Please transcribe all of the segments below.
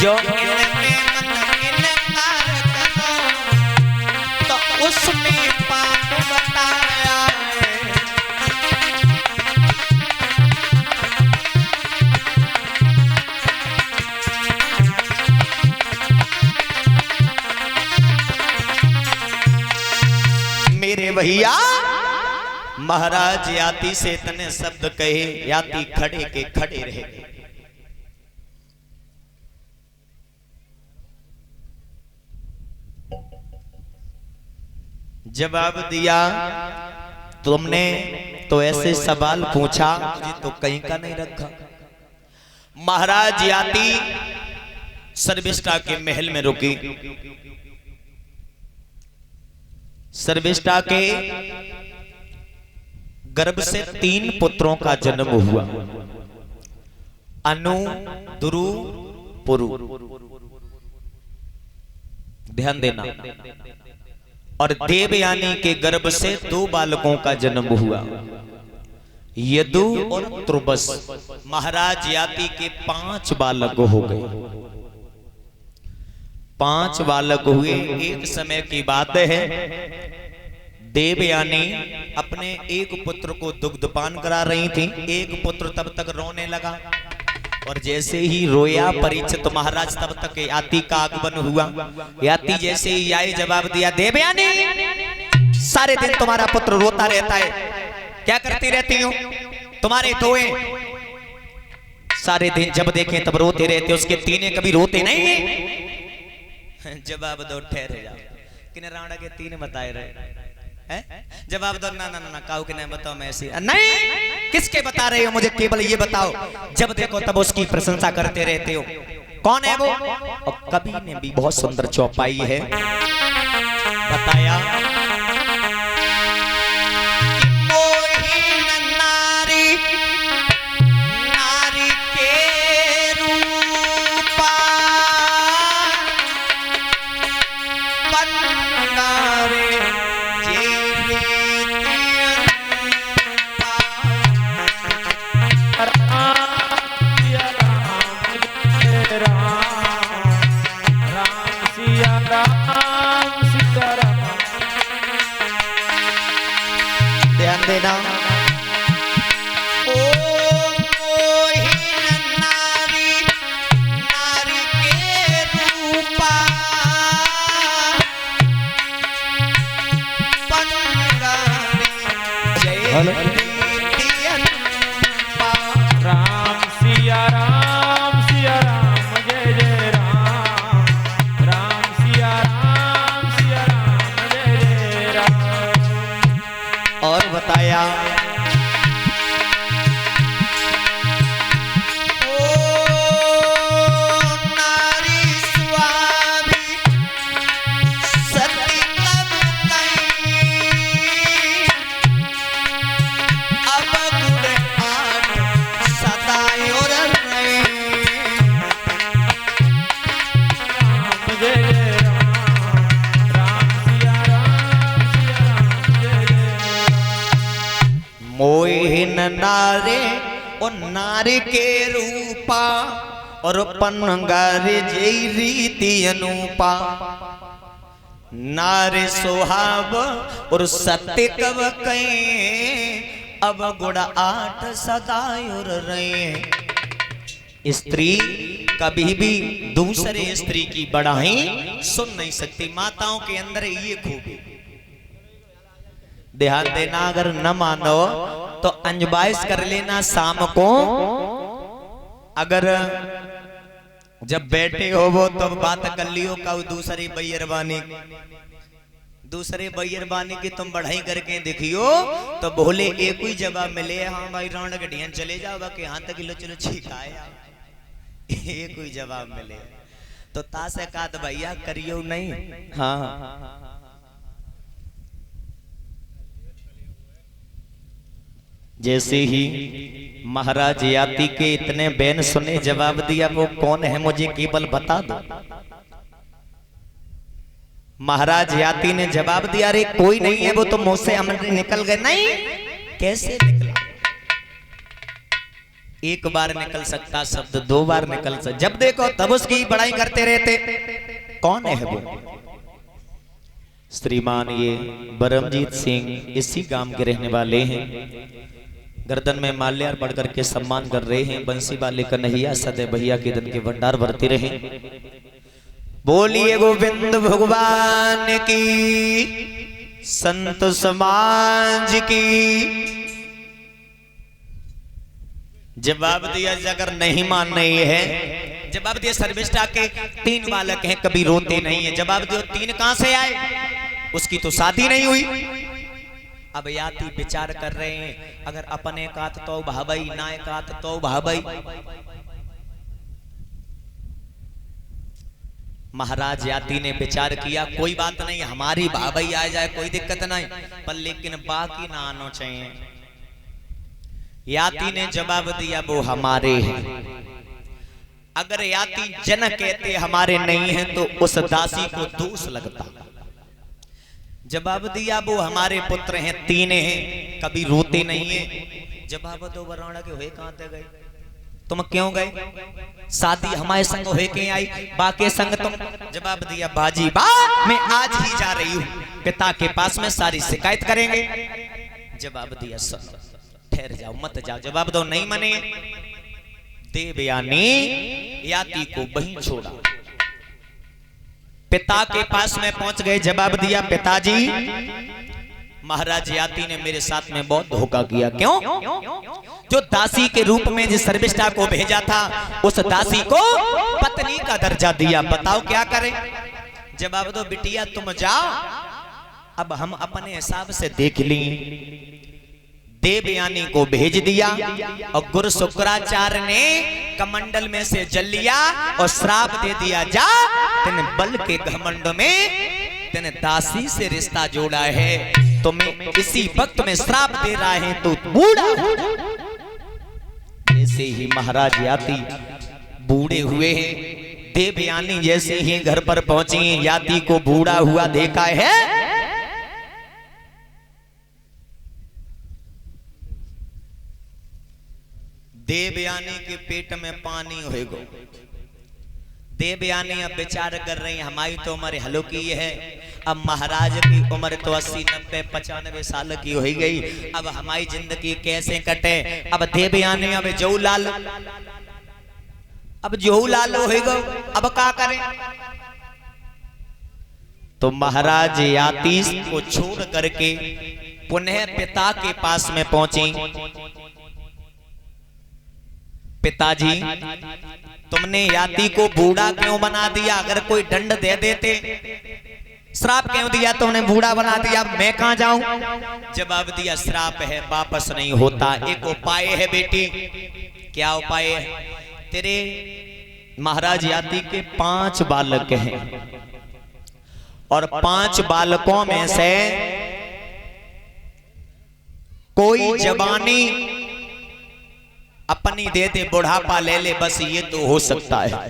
जो इनमें मन इनकार करो तो उसमें पाप बताया है। मेरे भैया महाराज याति से इतने शब्द कहे, याति खड़े के खड़े रहे। जवाब दिया, तुमने तो ऐसे सवाल पूछा मुझे तो कहीं का नहीं रखा। महाराज याति सर्विष्ठा के महल में रुकी। सर्विष्ठा के गर्भ से 3 पुत्रों का जन्म हुआ, अनु, दुरु, पुरु। ध्यान देना। और देवयानी के गर्भ से 2 बालकों का जन्म हुआ, यदु और त्रुबस। महाराज याति के 5 बालक हो गए। 5 बालक हुए। एक समय की बात है, देवयानी अपने एक पुत्र को दुग्धपान करा रही थी। एक पुत्र तब तक रोने लगा और जैसे ही रोया परीक्षित महाराज तब तक याति का आगमन हुआ। याति जैसे ही आए जवाब दिया, देवयानी सारे दिन तुम्हारा पुत्र रोता रहता है, क्या करती रहती हो? तुम्हारे धोए सारे दिन जब देखें तब रोते रहते, उसके तीने कभी रोते नहीं। जवाब दो, ठहर जाओ, किने रावण के 3 बताए रहे हैं? जवाब दो, ना ना ना काऊ के नहीं बताओ, मैं ऐसे नहीं। किसके बता रहे हो? मुझे केवल ये बताओ। जब देखो तब उसकी प्रशंसा करते रहते हो। कौन है वो? और कवि ने भी बहुत सुंदर चौपाई है, बताया, मोहिन नारी, नारी के रूपा पंगारे देना। ओ मोहिन नारी, नारी के रूपा पंगारे जय रीतियन पा। राम सिया राम जय जय राम। राम सिया राम जय जय राम। और बताया, ओ नारी स्वामी सती कब कहीं, अब गुण 8 सदाई और रहे। राम जय जय राम। राम सिया राम जय जय। मोहिन नारे और नारी के रूपा और पनगारे जय रीति अनुपा। नारे सुहाव और सत्य कब कहीं, अब गुण 8 सदाई और रहे। स्त्री कभी भी दूसरे स्त्री की बढ़ाई सुन नहीं सकती। माताओं के अंदर ये खूबी, ध्यान देना। अगर न मानो तो अंजबाइश कर लेना शाम को। अगर जब बैठे हो वो तो बात कर लियो का दूसरी बैयर बानी की तुम बढ़ाई करके देखियो तो बोले एक ही जवाब मिले, हाँ भाई रावण गढ़िया चले जाओ के हाथ तक किलो चलो छिकाए। एक ही जवाब मिले तो तासे कात भैया करियो नहीं। हाँ जैसे ही महाराज याति के इतने बैन सुने जवाब दिया, वो कौन है मुझे केवल बता दो। महाराज याति ने जवाब दिया, अरे कोई नहीं है, वो तो मुंह से हमने निकल गए। नहीं, कैसे निकला? एक बार निकल सकता शब्द, 2 बार निकल सकता, जब देखो तब उसकी बड़ाई करते रहते। कौन है वो? श्रीमान ये बरमजीत सिंह इसी गांव के रहने वाले हैं। गर्दन में माल्यार बढ़ करके सम्मान कर रहे हैं। बंसी वाले कन्हैया सदैव भैया के दिन के भंडार भरते रहे। बोलिए गोविंद भगवान की, संत समाज की। जवाब दिया अगर नहीं मान रही है, जवाब दिया सर्विस्टा के 3 बालक हैं, कभी रोते नहीं है। जवाब दियो 3 कहां से आए? उसकी तो शादी नहीं हुई। अब याती विचार कर रहे हैं, अगर अपने कात तो भाई ना कात तो भाई। महाराज याती ने विचार किया, कोई बात नहीं, हमारी भाई आ जाए कोई दिक्कत नहीं, पर लेकिन बाकी ना आना चाहिए। याती ने जवाब दिया वो हमारे हैं। अगर याती जन कहते हमारे नहीं हैं तो उस दासी को दोष लगता। जवाब दिया वो हमारे पुत्र हैं, 3 हैं, कभी रोते नहीं है। जवाब दो वराणा के हुए कहां ते गए? तुम क्यों गए? शादी हमारे संग हुए के आई, बाके संग तुम। जवाब दिया बाजी बा मैं आज ही जा रही हूँ, पिता के पास में सारी शिकायत करेंगे। जवाब दिया सुनो ठहर जाओ मत जाओ। जवाब दो नहीं मने। देवयानी याती को वहीं छोड़ा, पिता के पास में पहुंच गए। जवाब दिया पिताजी महाराज याती ने मेरे साथ में बहुत धोखा किया। क्यों? जो दासी के रूप में जिस सर्विस्टा को भेजा था उस दासी को पत्नी का दर्जा दिया। बताओ क्या करें? जवाब दो बिटिया तुम जाओ, अब हम अपने हिसाब से देख लें। देवयानी को भेज दिया और गुरु शुक्राचार्य ने कमंडल में से जल लिया और श्राप दे दिया, जा तेने बल के घमंड में तेने दासी से रिश्ता जोड़ा है, तुम्हें इसी वक्त में श्राप दे रहा है तो बूढ़ा। जैसे ही महाराज याती बूढ़े हुए हैं, देवयानी जैसे ही घर पर पहुंची, याती को बूढ़ा हुआ देखा है। देवयानी के पेट में पानी होएगो। देवयानी अब विचार कर रही है, हमारी तो उम्र हलो की है, अब महाराज की उम्र तो 80, 90, 95 साल की हो गई, अब हमारी जिंदगी कैसे कटे? अब देवयानी अब जऊलाल, अब जऊलाल होएगो, अब क्या करें? तो महाराज याती को छोड़ करके पुनः पिता के पास में पहुंची। पिताजी तुमने याती को बूढ़ा क्यों बना दिया? अगर कोई दंड दे देते, श्राप क्यों दिया तुमने? बूढ़ा बना दिया, मैं कहां जाऊं? जवाब दिया श्राप है, वापस नहीं होता। एक उपाय है बेटी। क्या उपाय है? तेरे महाराज याती के 5 बालक हैं और 5 बालकों में से कोई जवानी अपनी दे दे, बुढ़ापा ले ले, बस ये तो हो सकता है।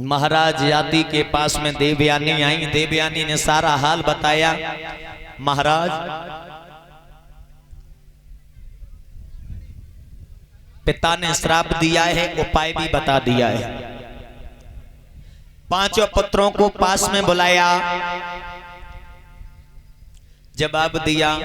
महाराज याती के पास में देवयानी आई। देवयानी ने सारा हाल बताया। महाराज पिता ने श्राप दिया है, उपाय भी बता दिया है। 5 पुत्रों को पास में बुलाया। जवाब दिया